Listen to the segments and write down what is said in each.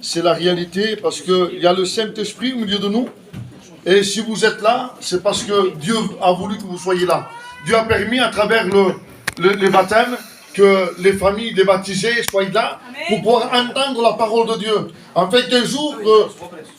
c'est la réalité, parce qu'il y a le Saint-Esprit au milieu de nous. Et si vous êtes là, c'est parce que Dieu a voulu que vous soyez là. Dieu a permis à travers les baptêmes que les familles des baptisés soient là pour pouvoir entendre la parole de Dieu. En fait, qu'un jour,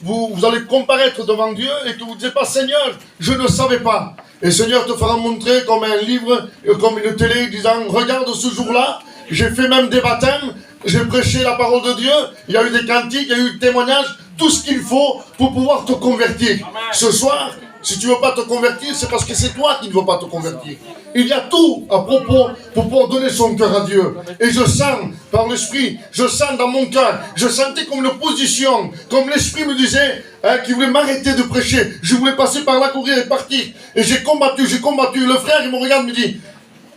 vous allez comparaître devant Dieu et que vous ne dites pas « Seigneur, je ne savais pas ». Et Seigneur te fera montrer comme un livre, comme une télé, disant « Regarde ce jour-là, j'ai fait même des baptêmes, j'ai prêché la parole de Dieu, il y a eu des cantiques, il y a eu des témoignages, tout ce qu'il faut pour pouvoir te convertir. » Ce soir, si tu ne veux pas te convertir, c'est parce que c'est toi qui ne veux pas te convertir. Il y a tout à propos pour pouvoir donner son cœur à Dieu. Et je sens, par l'Esprit, je sens dans mon cœur, je sentais comme une position, comme l'Esprit me disait, qu'il voulait m'arrêter de prêcher. Je voulais passer par là, courir et partir. Et j'ai combattu. Le frère, il me regarde, me dit,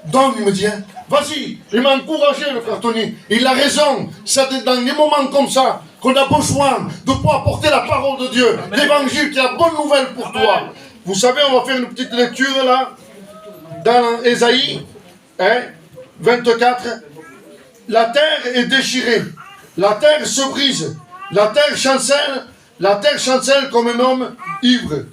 donc, il me dit, hein, vas-y. Il m'a encouragé, le frère Tony. Il a raison. C'est dans des moments comme ça qu'on a besoin de pouvoir porter la parole de Dieu, l'évangile qui est la bonne nouvelle pour toi. Vous savez, on va faire une petite lecture là, dans Ésaïe 24. La terre est déchirée, la terre se brise, la terre chancelle comme un homme ivre.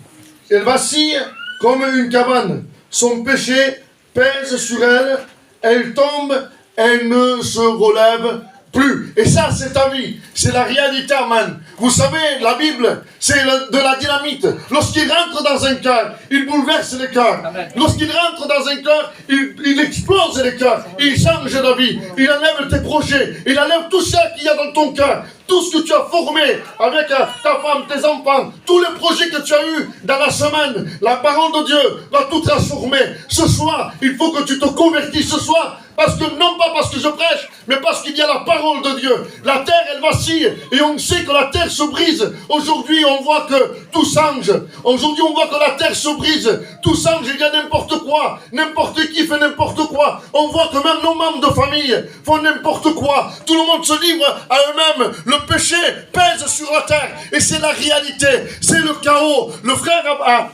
Elle vacille comme une cabane. Son péché pèse sur elle, elle tombe, elle ne se relève plus. Et ça, c'est ta vie. C'est la réalité, amen. Vous savez, la Bible, c'est de la dynamite. Lorsqu'il rentre dans un cœur, il bouleverse les cœurs. Lorsqu'il rentre dans un cœur, il explose les cœurs. Il change la vie. Il enlève tes projets. Il enlève tout ça qu'il y a dans ton cœur. Tout ce que tu as formé avec ta femme, tes enfants, tous les projets que tu as eus dans la semaine, la parole de Dieu va tout transformer. Ce soir, il faut que tu te convertisses ce soir. Parce que, non pas parce que je prêche, mais parce qu'il y a la parole de Dieu. La terre, elle vacille, et on sait que la terre se brise. Aujourd'hui, on voit que tout change. Aujourd'hui, on voit que la terre se brise. Tout change, il y a n'importe quoi. N'importe qui fait n'importe quoi. On voit que même nos membres de famille font n'importe quoi. Tout le monde se livre à eux-mêmes. Le péché pèse sur la terre. Et c'est la réalité. C'est le chaos. Le frère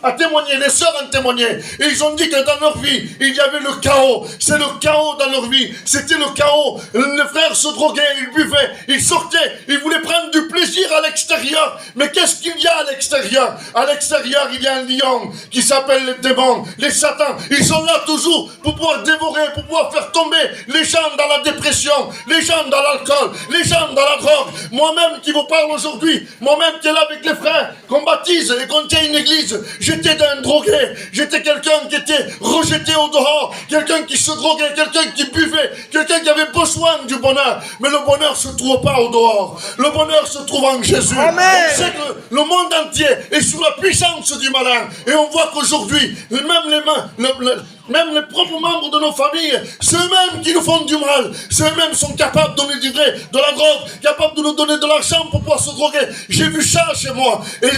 a témoigné, les sœurs ont témoigné. Et ils ont dit que dans leur vie, il y avait le chaos. C'est le chaos dans leur vie, c'était le chaos. Les frères se droguaient, ils buvaient, ils sortaient, ils voulaient prendre du plaisir à l'extérieur. Mais qu'est-ce qu'il y a à l'extérieur? À l'extérieur, il y a un lion qui s'appelle les démons, les satans. Ils sont là toujours pour pouvoir dévorer, pour pouvoir faire tomber les gens dans la dépression, les gens dans l'alcool, les gens dans la drogue. Moi-même qui vous parle aujourd'hui, moi-même qui est là avec les frères, qu'on baptise et qu'on tient une église, j'étais un drogué, j'étais quelqu'un qui était rejeté au dehors, quelqu'un qui se droguait, quelqu'un qui buvait, quelqu'un qui avait besoin du bonheur. Mais le bonheur ne se trouve pas au dehors. Le bonheur se trouve en Jésus. Amen. On sait que le monde entier est sous la puissance du malin. Et on voit qu'aujourd'hui, même les propres membres de nos familles, ceux-mêmes qui nous font du mal, ceux-mêmes sont capables de nous livrer de la drogue, capables de nous donner de l'argent pour pouvoir se droguer. J'ai vu ça chez moi. Et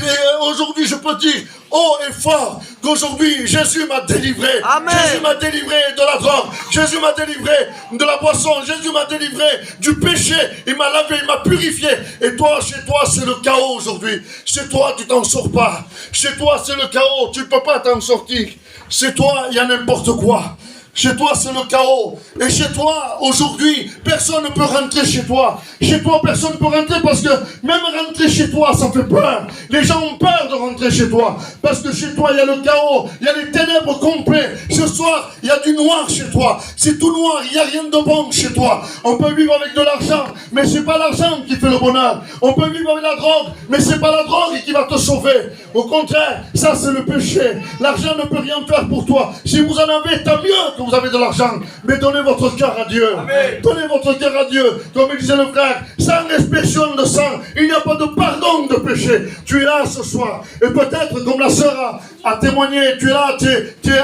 aujourd'hui, je peux dire haut et fort qu'aujourd'hui, Jésus m'a délivré. Amen. Jésus m'a délivré de la drogue. Jésus m'a délivré de la boisson. Jésus m'a délivré du péché. Il m'a lavé, il m'a purifié. Et toi, chez toi, c'est le chaos aujourd'hui. Chez toi, tu t'en sors pas. Chez toi, c'est le chaos. Tu ne peux pas t'en sortir. Chez toi, il y a n'importe quoi. Chez toi, c'est le chaos. Et chez toi, aujourd'hui, personne ne peut rentrer chez toi. Chez toi, personne ne peut rentrer parce que même rentrer chez toi, ça fait peur. Les gens ont peur de rentrer chez toi. Parce que chez toi, il y a le chaos. Il y a les ténèbres complets. Ce soir, il y a du noir chez toi. C'est tout noir. Il n'y a rien de bon chez toi. On peut vivre avec de l'argent, mais c'est pas l'argent qui fait le bonheur. On peut vivre avec la drogue, mais c'est pas la drogue qui va te sauver. Au contraire, ça c'est le péché. L'argent ne peut rien faire pour toi. Si vous en avez, tant mieux que vous avez de l'argent, mais donnez votre cœur à Dieu. Amen. Donnez votre cœur à Dieu. Comme disait le frère, sans expression de sang, il n'y a pas de pardon de péché. Tu es là ce soir. Et peut-être, comme la sœur a témoigné, tu es là, tu es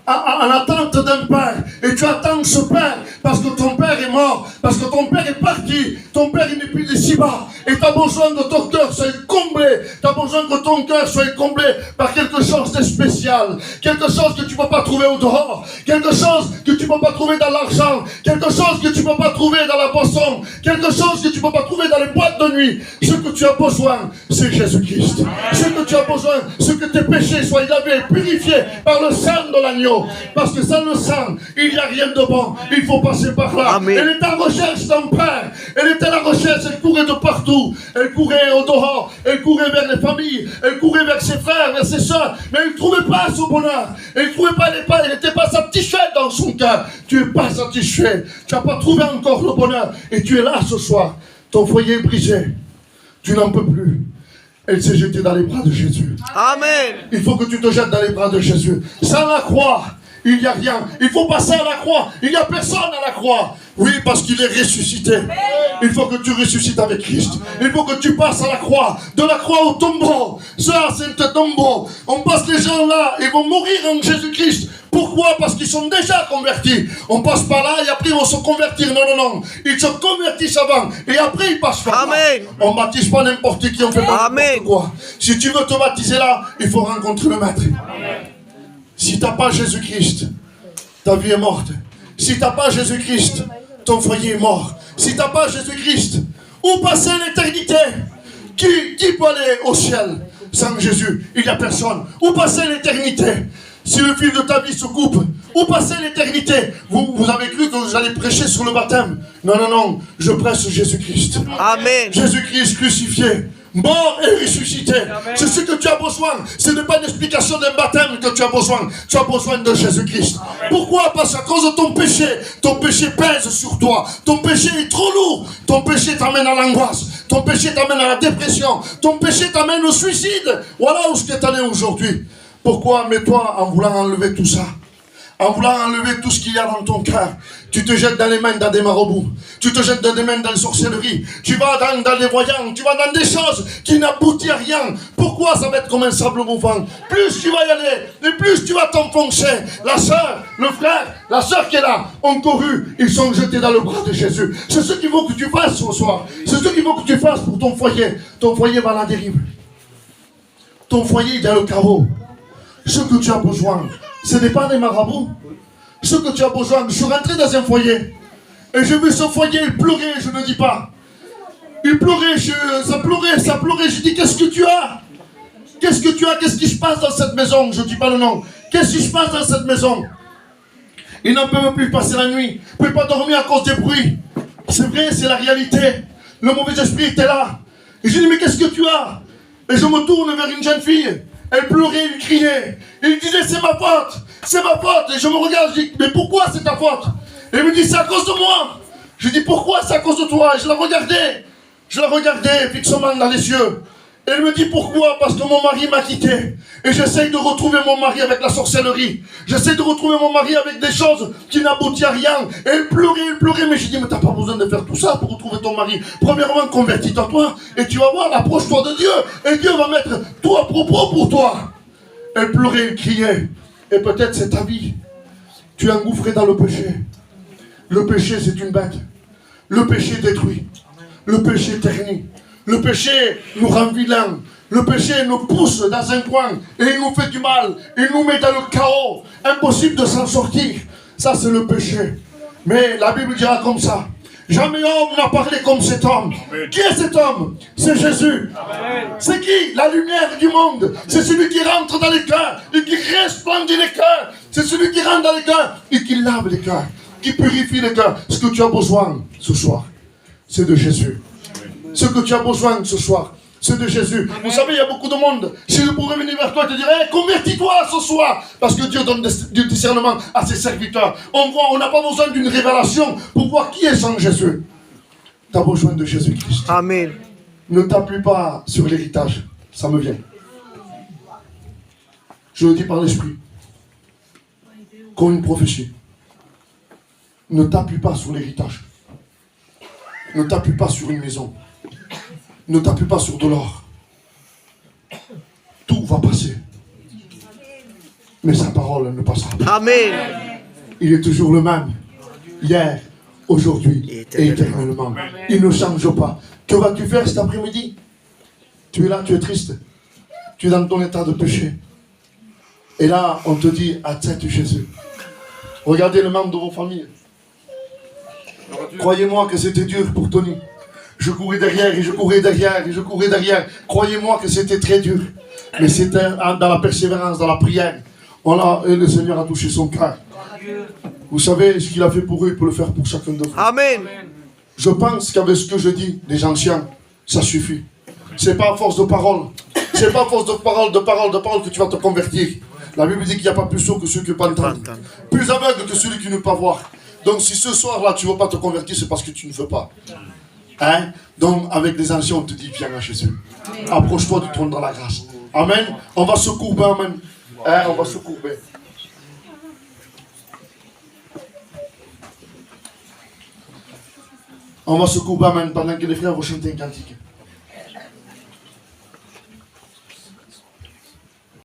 en attente d'un père. Et tu attends ce père parce que ton père est mort, parce que ton père est parti. Ton père il n'est plus ici-bas. Et tu as besoin que ton cœur soit comblé. Tu as besoin que ton cœur soit comblé par quelque chose de spécial. Quelque chose que tu ne peux pas trouver au dehors. Quelque chose que tu ne peux pas trouver dans l'argent. Quelque chose que tu ne peux pas trouver dans la boisson. Quelque chose que tu ne peux pas trouver dans les boîtes de nuit. Ce que tu as besoin, c'est Jésus-Christ. Ce que tu as besoin, c'est que tes péchés soient lavés, purifiés par le sang de l'agneau. Parce que sans le sang, il n'y a rien de bon. Il faut passer par là. Amen. Elle est en recherche d'un père. Elle est à la recherche, elle courait de partout. partout. Elle courait au dehors, elle courait vers les familles, elle courait vers ses frères, vers ses soeurs, mais elle ne trouvait pas son bonheur. Elle ne trouvait pas, elle n'était pas satisfaite dans son cœur. Tu n'es pas satisfait, tu n'as pas trouvé encore le bonheur. Et tu es là ce soir, ton foyer est brisé, tu n'en peux plus. Elle s'est jetée dans les bras de Jésus. Amen. Il faut que tu te jettes dans les bras de Jésus. Sans la croix, il n'y a rien. Il faut passer à la croix. Il n'y a personne à la croix. Oui, parce qu'il est ressuscité. Il faut que tu ressuscites avec Christ. Il faut que tu passes à la croix. De la croix au tombeau. Ça, c'est un tombeau. On passe les gens là. Ils vont mourir en Jésus-Christ. Pourquoi? Parce qu'ils sont déjà convertis. On passe par là et après ils vont se convertir. Non, non, non. Ils se convertissent avant. Et après ils passent par là. Amen. On ne baptise pas n'importe qui. On fait pas Amen. n'importe quoi. Si tu veux te baptiser là, il faut rencontrer le Maître. Amen. Si tu n'as pas Jésus-Christ, ta vie est morte. Si tu n'as pas Jésus-Christ, ton foyer est mort. Si tu n'as pas Jésus-Christ, où passer l'éternité? Qui peut aller au ciel sans Jésus? Il n'y a personne. Où passer l'éternité? Si le fil de ta vie se coupe, où passer l'éternité? Vous avez cru que vous allez prêcher sur le baptême? Non, non, non. Je prêche Jésus-Christ. Amen. Jésus-Christ crucifié, mort et ressuscité. C'est ce que tu as besoin. Ce n'est pas une explication d'un baptême que tu as besoin. Tu as besoin de Jésus-Christ. Pourquoi? Parce qu'à cause de ton péché pèse sur toi. Ton péché est trop lourd. Ton péché t'amène à l'angoisse. Ton péché t'amène à la dépression. Ton péché t'amène au suicide. Voilà où je t'ai allé aujourd'hui. Pourquoi? Mais toi, en voulant enlever tout ça, en voulant enlever tout ce qu'il y a dans ton cœur, tu te jettes dans les mains des marabouts, tu te jettes dans les mains dans les sorcelleries, tu vas dans les voyants, tu vas dans des choses qui n'aboutissent à rien. Pourquoi? Ça va être comme un sable mouvant. Plus tu vas y aller, et plus tu vas t'enfoncer. La sœur, le frère, la sœur qui est là, ont couru, ils sont jetés dans le bras de Jésus. C'est ce qu'il faut que tu fasses ce soir. C'est ce qu'il faut que tu fasses pour ton foyer. Ton foyer va à la dérive. Ton foyer est dans le chaos. Ce que tu as besoin, ce n'est pas des marabouts. Ce que tu as besoin, je suis rentré dans un foyer et j'ai vu ce foyer, il pleurait, je ne dis pas. Il pleurait, ça pleurait. Je dis, qu'est-ce que tu as? Qu'est-ce que tu as? Qu'est-ce qui se passe dans cette maison? Je ne dis pas le nom. Qu'est-ce qui se passe dans cette maison? Ils n'en peuvent plus passer la nuit. Ils ne peuvent pas dormir à cause des bruits. C'est vrai, c'est la réalité. Le mauvais esprit était là. Et je dis, mais qu'est-ce que tu as? Et je me tourne vers une jeune fille. Elle pleurait, elle criait. Il disait, c'est ma faute. C'est ma faute. Et je me regarde, je dis, mais pourquoi c'est ta faute? Et elle me dit, c'est à cause de moi. Je dis, pourquoi c'est à cause de toi? Et je la regardais fixement dans les yeux. Et elle me dit, pourquoi? Parce que mon mari m'a quitté. Et j'essaye de retrouver mon mari avec la sorcellerie. J'essaye de retrouver mon mari avec des choses qui n'aboutit à rien. Et elle pleurait. Mais je dis, mais t'as pas besoin de faire tout ça pour retrouver ton mari. Premièrement, convertis-toi toi. Et tu vas voir, approche-toi de Dieu. Et Dieu va mettre tout à propos pour toi. Elle pleurait, elle criait. Et peut-être c'est ta vie. Tu es engouffré dans le péché. Le péché, c'est une bête. Le péché détruit. Le péché ternit. Le péché nous rend vilains. Le péché nous pousse dans un coin et il nous fait du mal. Il nous met dans le chaos. Impossible de s'en sortir. Ça, c'est le péché. Mais la Bible dira comme ça. Jamais homme n'a parlé comme cet homme. Amen. Qui est cet homme? C'est Jésus. C'est qui? La lumière du monde. C'est celui qui rentre dans les cœurs et qui resplendit les cœurs. C'est celui qui rentre dans les cœurs et qui lave les cœurs, qui purifie les cœurs. Ce que tu as besoin ce soir, c'est de Jésus. Ce que tu as besoin ce soir, c'est de Jésus. Amen. Vous savez, il y a beaucoup de monde. Si je pourrais venir vers toi et te dire, hey, convertis-toi ce soir. Parce que Dieu donne du discernement à ses serviteurs. On n'a pas besoin d'une révélation pour voir qui est sans Jésus. Tu as besoin de Jésus-Christ. Amen. Ne t'appuie pas sur l'héritage. Ça me vient. Je le dis par l'esprit. Comme une prophétie. Ne t'appuie pas sur l'héritage. Ne t'appuie pas sur une maison. Ne t'appuie pas sur de l'or. Tout va passer. Mais sa parole ne passera pas. Amen. Il est toujours le même. Hier, aujourd'hui et éternellement. Il ne change pas. Que vas-tu faire cet après-midi? Tu es là, tu es triste. Tu es dans ton état de péché. Et là, on te dit, accepte Jésus. Regardez le membre de vos familles. Croyez-moi que c'était dur pour Tony. Je courais derrière et je courais derrière et je courais derrière. Croyez-moi que c'était très dur. Mais c'était dans la persévérance, dans la prière. Et le Seigneur a touché son cœur. Vous savez, ce qu'il a fait pour eux, il peut le faire pour chacun de vous. Amen. Je pense qu'avec ce que je dis, les anciens, Ça suffit. C'est pas à force de parole. C'est pas à force de parole que tu vas te convertir. La Bible dit qu'il n'y a pas plus sourd que ceux qui ne peuvent pas entendre. Plus aveugle que celui qui ne peut pas voir. Donc si ce soir-là, tu ne veux pas te convertir, c'est parce que tu ne veux pas. Hein? Donc avec les anciens, on te dit, viens à Jésus. Approche-toi du trône dans la grâce. Amen. On va se courber, amen. Hein? On va se courber. On va se courber, amen, pendant que les frères vont chanter un cantique.